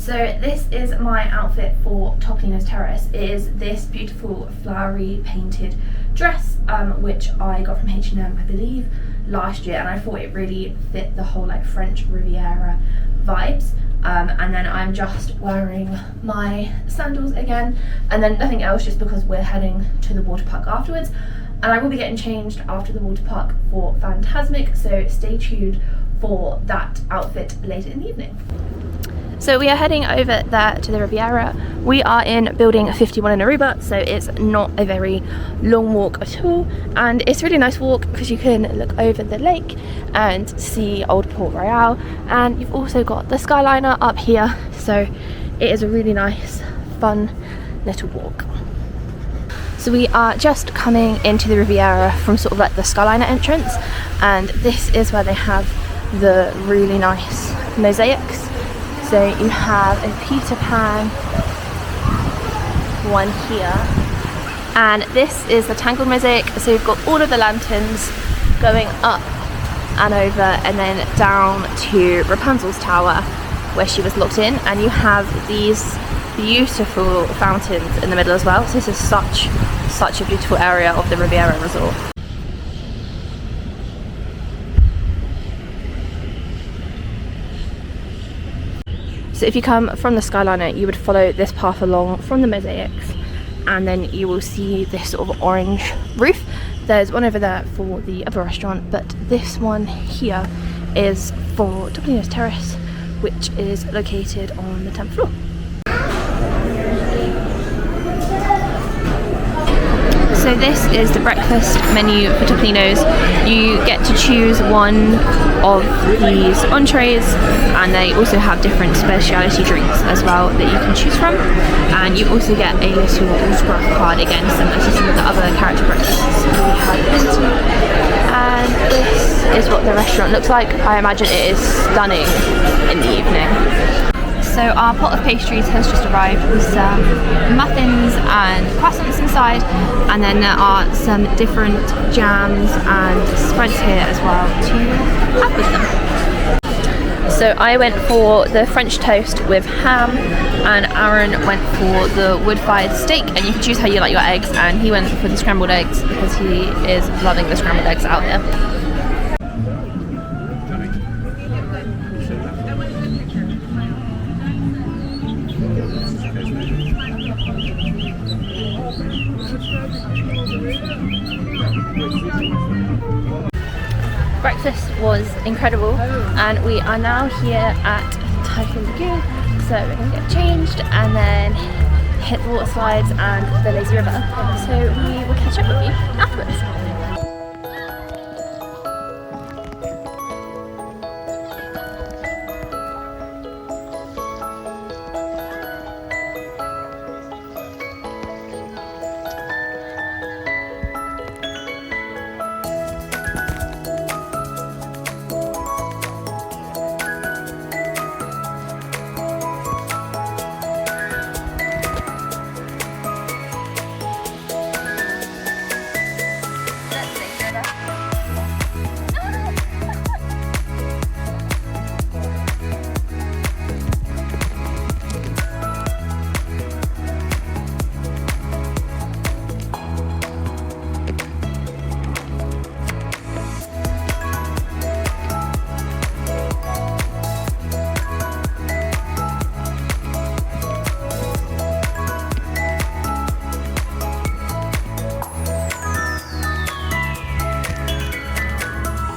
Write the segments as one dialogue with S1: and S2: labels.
S1: So this is my outfit for Topolino's Terrace. It is this beautiful flowery painted dress, which I got from H&M, I believe, last year, and I thought it really fit the whole like French Riviera vibes. And then I'm just wearing my sandals again, and then nothing else, just because we're heading to the water park afterwards, and I will be getting changed after the water park for Fantasmic, so stay tuned for that outfit later in the evening. So we are heading over there to the Riviera. We are in building 51 in Aruba, so it's not a very long walk at all, and it's a really nice walk because you can look over the lake and see Old Port Royal, and you've also got the Skyliner up here, so it is a really nice, fun little walk. So we are just coming into the Riviera from sort of like the Skyliner entrance, and this is where they have the really nice mosaics. So you have a Peter Pan one here, and this is the Tangled mosaic. So you've got all of the lanterns going up and over and then down to Rapunzel's tower where she was locked in, and you have these beautiful fountains in the middle as well. So this is such a beautiful area of the Riviera resort. So if you come from the Skyliner, you would follow this path along from the mosaics, and then you will see this sort of orange roof. There's one over there for the other restaurant, but this one here is for Topolino's Terrace, which is located on the 10th floor. So this is the breakfast menu for Topolino's. You get to choose one of these entrees, and they also have different specialty drinks as well that you can choose from. And you also get a little autograph card, again similar to some of the other character breakfasts we have been to. And this is what the restaurant looks like. I imagine it is stunning in the evening. So our pot of pastries has just arrived with some muffins and croissants inside, and then there are some different jams and spreads here as well to have with them. So I went for the French toast with ham, and Aaron went for the wood-fired steak, and you can choose how you like your eggs, and he went for the scrambled eggs because he is loving the scrambled eggs out there. Breakfast was incredible, and we are now here at Typhoon Lagoon, so we're going to get changed and then hit the water slides and the lazy river, so we will catch up with you afterwards.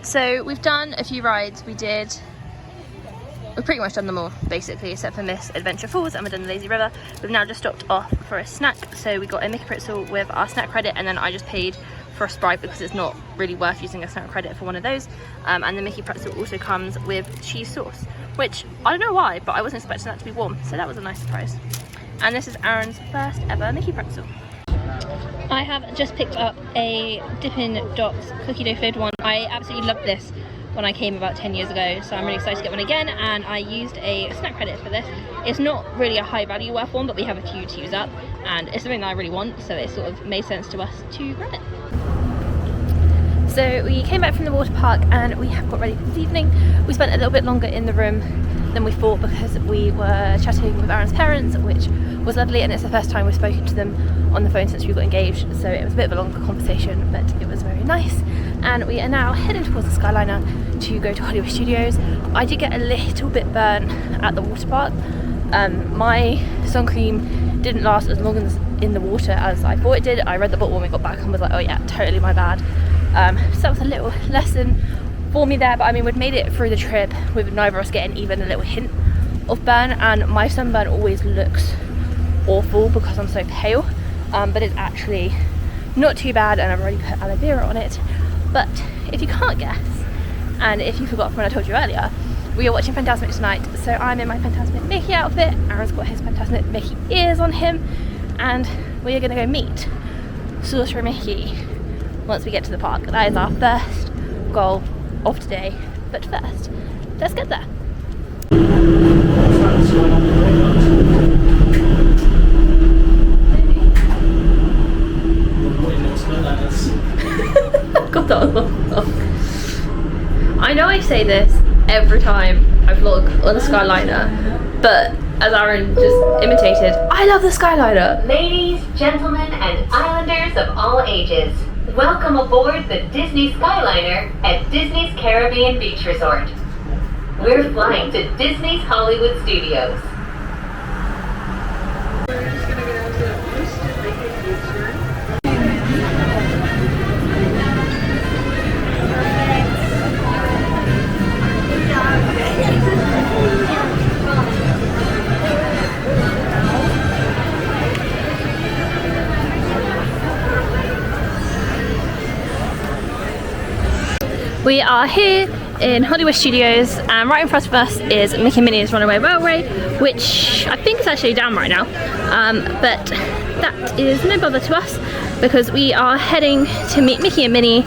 S1: So we've done a few rides. We've pretty much done them all basically, except for Miss Adventure Falls, and we've done the Lazy River. We've now just stopped off for a snack, so we got a Mickey pretzel with our snack credit, and then I just paid for a Sprite because it's not really worth using a snack credit for one of those. And the Mickey pretzel also comes with cheese sauce, which I don't know why, but I wasn't expecting that to be warm, so that was a nice surprise. And this is Aaron's first ever Mickey pretzel. I have just picked up a Dippin' Dots cookie dough filled one. I absolutely loved this when I came about 10 years ago, so I'm really excited to get one again, and I used a snack credit for this. It's not really a high value worth one, but we have a few to use up, and it's something that I really want, so it sort of made sense to us to grab it. So we came back from the water park and we have got ready for this evening. We spent a little bit longer in the room than we thought because we were chatting with Aaron's parents, which was lovely, and it's the first time we've spoken to them on the phone since we got engaged, so it was a bit of a longer conversation, but it was very nice. And we are now heading towards the Skyliner to go to Hollywood Studios. I did get a little bit burnt at the water park. My sun cream didn't last as long in the water as I thought it did. I read the bottle when we got back and was like, oh yeah, totally my bad. So that was a little lesson for me there, but I mean, we'd made it through the trip with neither of us getting even a little hint of burn, and my sunburn always looks awful because I'm so pale, but it's actually not too bad, and I've already put aloe vera on it. But if you can't guess, and if you forgot from when I told you earlier, we are watching Fantasmic tonight, so I'm in my Fantasmic Mickey outfit, Aaron's got his Fantasmic Mickey ears on him, and we are going to go meet Sorcerer Mickey once we get to the park. That is our first goal of today, but first, let's get there. God, that was long. I know I say this every time I vlog on the Skyliner, but as Aaron just imitated, I love the Skyliner.
S2: Ladies, gentlemen, and islanders of all ages, welcome aboard the Disney Skyliner at Disney's Caribbean Beach Resort. We're flying to Disney's Hollywood Studios.
S1: We are here in Hollywood Studios, and right in front of us is Mickey and Minnie's Runaway Railway, which I think is actually down right now, but that is no bother to us because we are heading to meet Mickey and Minnie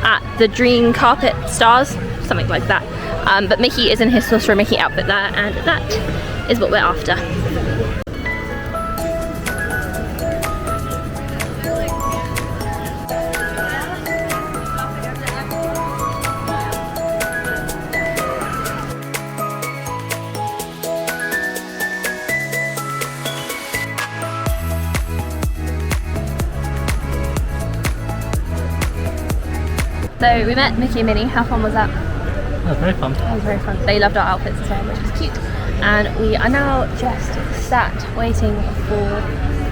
S1: at the Dream Carpet Stars, something like that, but Mickey is in his Sorcerer Mickey outfit there, and that is what we're after. So we met Mickey and Minnie. How fun was that?
S3: That was very fun.
S1: It was very fun. They loved our outfits as well, which was cute. And we are now just sat waiting for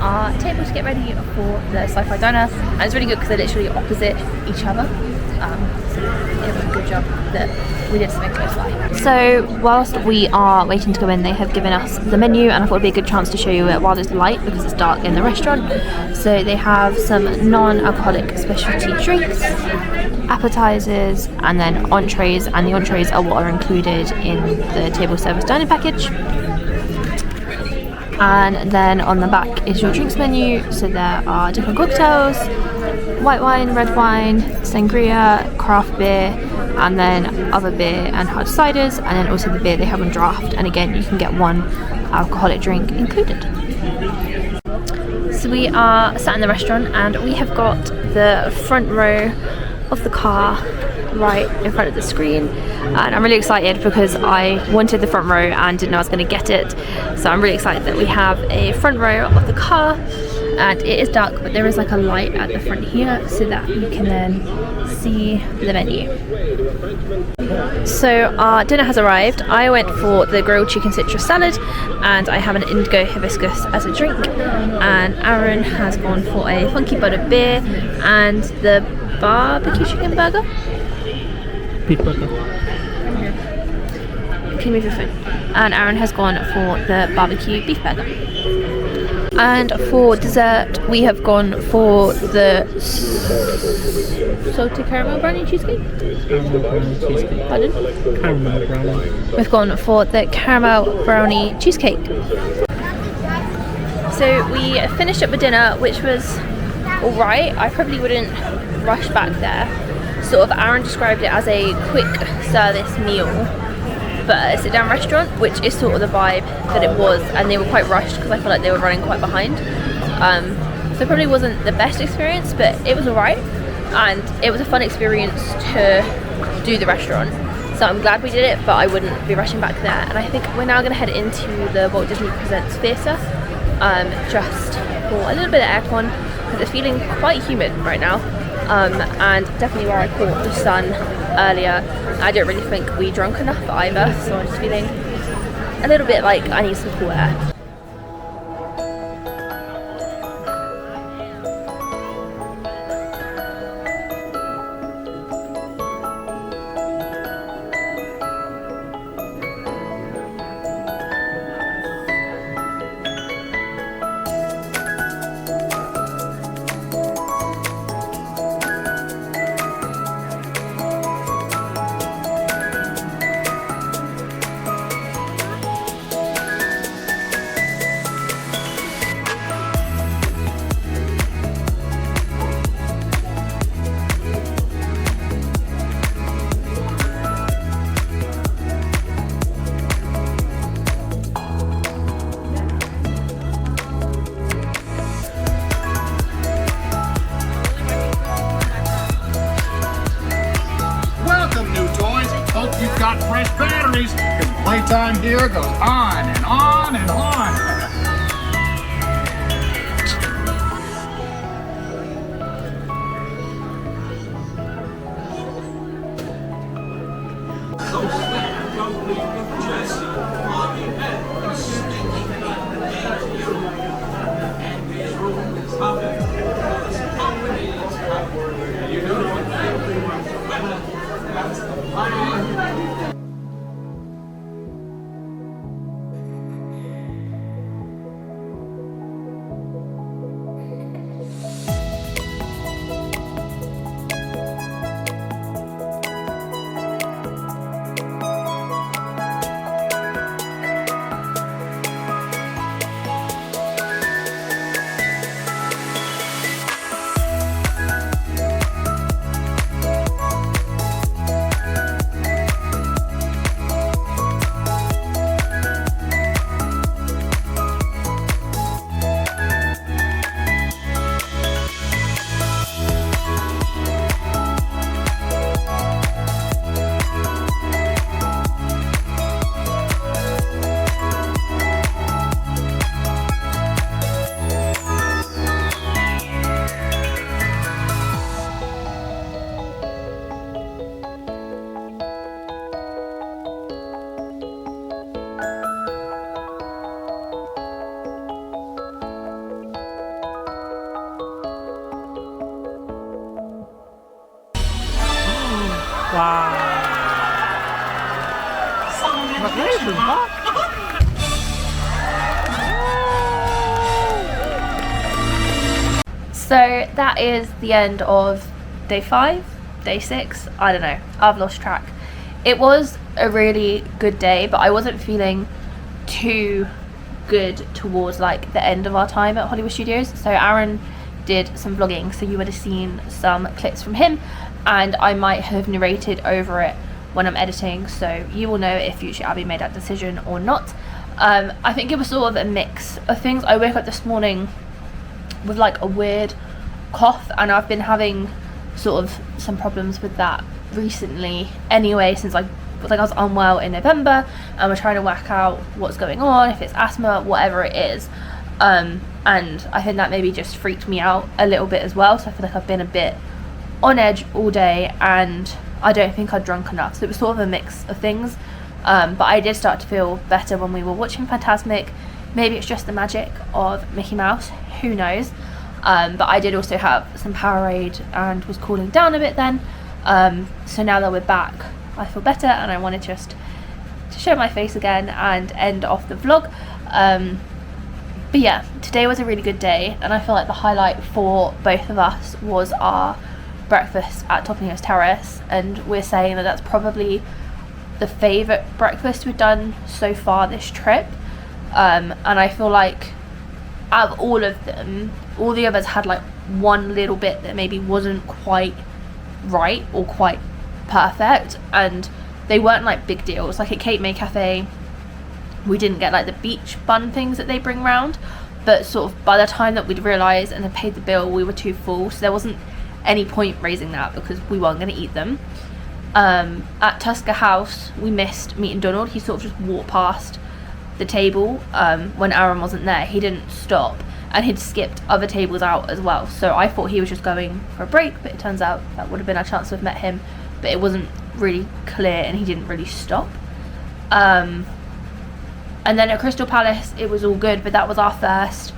S1: our table to get ready for the sci-fi diner. And it's really good because they're literally opposite each other. So it was a good job that we did something close by. So whilst we are waiting to go in, they have given us the menu, and I thought it'd be a good chance to show you it while there's light because it's dark in the restaurant. So they have some non-alcoholic specialty drinks, appetizers, and then entrees, and the entrees are what are included in the table service dining package. And then on the back is your drinks menu, so there are different cocktails, white wine, red wine, sangria, craft beer, and then other beer and hard ciders, and then also the beer they have on draft, and again you can get one alcoholic drink included. So we are sat in the restaurant, and we have got the front row of the car right in front of the screen, and I'm really excited because I wanted the front row and didn't know I was going to get it, so I'm really excited that we have a front row of the car. And it is dark, but there is like a light at the front here so that you can then see the menu. So our dinner has arrived. I went for the grilled chicken citrus salad, and I have an indigo hibiscus as a drink, and Aaron has gone for a funky buttered beer and the barbecue chicken burger.
S3: Beef burger.
S1: Can you move your phone? And Aaron has gone for the barbecue beef burger. And for dessert, we have gone for the salted caramel brownie cheesecake.
S3: Caramel brownie cheesecake.
S1: Pardon?
S3: Caramel brownie.
S1: We've gone for the caramel brownie cheesecake. So we finished up with dinner, which was alright. I probably wouldn't rush back there. Sort of, Aaron described it as a quick service meal, but a sit-down restaurant, which is sort of the vibe that it was, and they were quite rushed because I feel like they were running quite behind. So it probably wasn't the best experience, but it was alright, and it was a fun experience to do the restaurant. So I'm glad we did it, but I wouldn't be rushing back there. And I think we're now going to head into the Walt Disney Presents Theatre, just for a little bit of aircon, because it's feeling quite humid right now. And definitely where I caught the sun earlier, I don't really think we drank enough either, so I'm just feeling a little bit like I need some cool air.
S4: Got fresh batteries, because playtime here goes on and on and on.
S3: Wow. Magnificent, huh?
S1: So that is the end of day 5, day 6, I don't know, I've lost track. It was a really good day, but I wasn't feeling too good towards like the end of our time at Hollywood Studios. So Aaron did some vlogging, so you would have seen some clips from him, and I might have narrated over it when I'm editing, so you will know if future Abby made that decision or not. I think it was sort of a mix of things. I woke up this morning with like a weird cough, and I've been having sort of some problems with that recently anyway, since I was unwell in November, and we're trying to work out what's going on, if it's asthma, whatever it is. And I think that maybe just freaked me out a little bit as well, so I feel like I've been a bit on edge all day, and I don't think I'd drunk enough, so it was sort of a mix of things. But I did start to feel better when we were watching Fantasmic. Maybe it's just the magic of Mickey Mouse, who knows. But I did also have some Powerade and was cooling down a bit then. So now that we're back, I feel better, and I wanted just to show my face again and end off the vlog. But yeah, today was a really good day, and I feel like the highlight for both of us was our breakfast at Topolino's Terrace, and we're saying that that's probably the favourite breakfast we've done so far this trip. And I feel like out of all of them, all the others had like one little bit that maybe wasn't quite right or quite perfect, and they weren't like big deals. Like at Cape May Cafe, we didn't get like the beach bun things that they bring round, but sort of by the time that we'd realised and had paid the bill, we were too full, so there wasn't any point raising that because we weren't going to eat them. At Tusker House, we missed meeting Donald. He sort of just walked past the table when Aaron wasn't there. He didn't stop, and he'd skipped other tables out as well. So I thought he was just going for a break, but it turns out that would have been our chance to have met him, but it wasn't really clear and he didn't really stop. And then at Crystal Palace, it was all good, but that was our first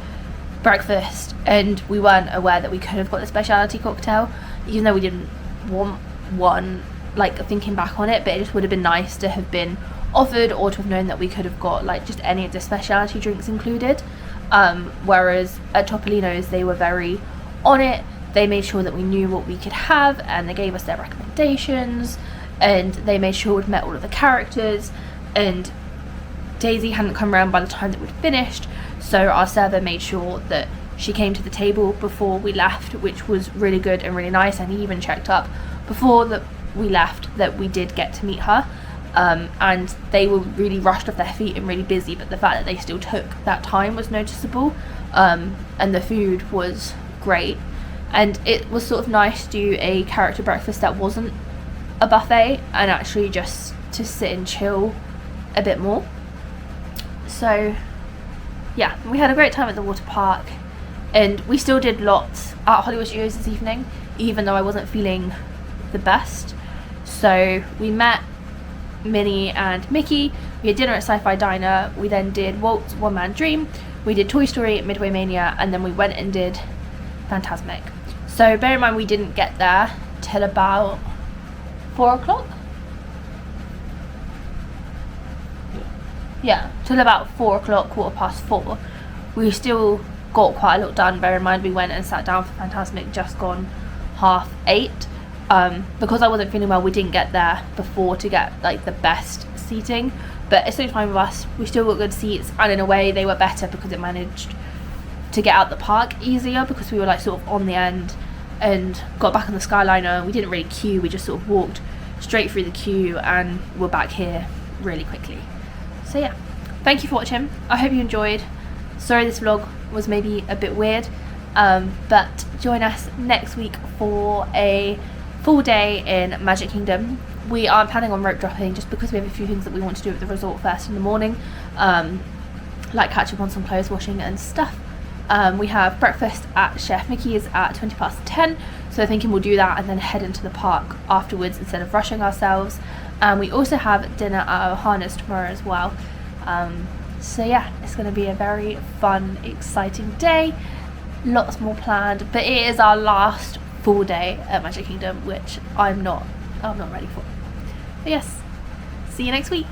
S1: breakfast, and we weren't aware that we could have got the specialty cocktail, even though we didn't want one, like thinking back on it, but it just would have been nice to have been offered, or to have known that we could have got like just any of the specialty drinks included. Whereas at Topolino's, they were very on it. They made sure that we knew what we could have, and they gave us their recommendations, and they made sure we'd met all of the characters, and Daisy hadn't come around by the time that we'd finished, so our server made sure that she came to the table before we left, which was really good and really nice, and he even checked up before that we left that we did get to meet her. And they were really rushed off their feet and really busy, but the fact that they still took that time was noticeable, and the food was great, and it was sort of nice to do a character breakfast that wasn't a buffet and actually just to sit and chill a bit more. So yeah, we had a great time at the water park, and we still did lots at Hollywood Studios this evening, even though I wasn't feeling the best. So we met Minnie and Mickey, we had dinner at Sci-Fi Diner, we then did Walt's One Man Dream, we did Toy Story, Midway Mania, and then we went and did Fantasmic. So bear in mind we didn't get there till about 4 o'clock. Yeah, till about 4 o'clock, 4:15. We still got quite a lot done. Bear in mind we went and sat down for Fantasmic just gone 8:30. Because I wasn't feeling well, we didn't get there before to get like the best seating, but it's still fine with us. We still got good seats, and in a way they were better because it managed to get out the park easier, because we were like sort of on the end and got back on the Skyliner. We didn't really queue, we just sort of walked straight through the queue and we're back here really quickly. So yeah, thank you for watching. I hope you enjoyed. Sorry this vlog was maybe a bit weird, but join us next week for a full day in Magic Kingdom. We are planning on rope dropping just because we have a few things that we want to do at the resort first in the morning, like catch up on some clothes washing and stuff. We have breakfast at Chef Mickey's at 10:20, so I'm thinking we'll do that and then head into the park afterwards instead of rushing ourselves. We also have dinner at Ohana's tomorrow as well. So yeah, it's going to be a very fun, exciting day. Lots more planned, but it is our last full day at Magic Kingdom, which I'm not ready for. But yes, see you next week.